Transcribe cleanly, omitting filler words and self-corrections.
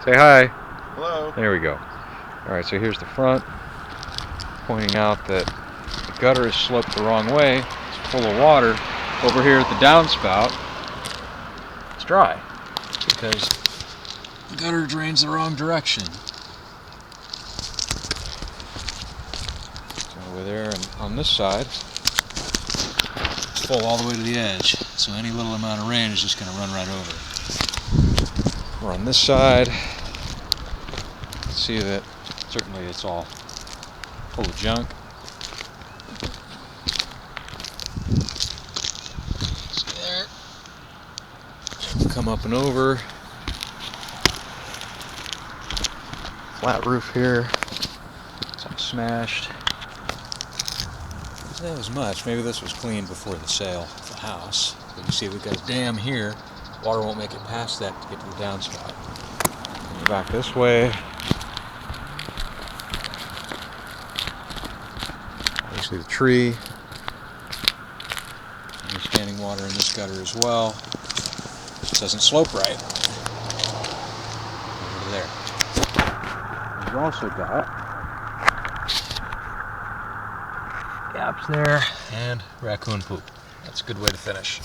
Say hi. Hello. There we go. Alright, so here's the front, pointing out that the gutter is sloped the wrong way. It's full of water. Over here at the downspout, it's dry because the gutter drains the wrong direction. So over there and on this side, it's full all the way to the edge. So any little amount of rain is just going to run right over it. We're on this side. See that certainly it's all full of junk. See there? Come up and over. Flat roof here. It's all smashed. Not as much. Maybe this was cleaned before the sale of the house. But you see we've got a dam here. Water won't make it past that to get to the downspout. Go back this way. Obviously the tree. There's standing water in this gutter as well. It doesn't slope right. Over there. We've also got gaps there and raccoon poop. That's a good way to finish.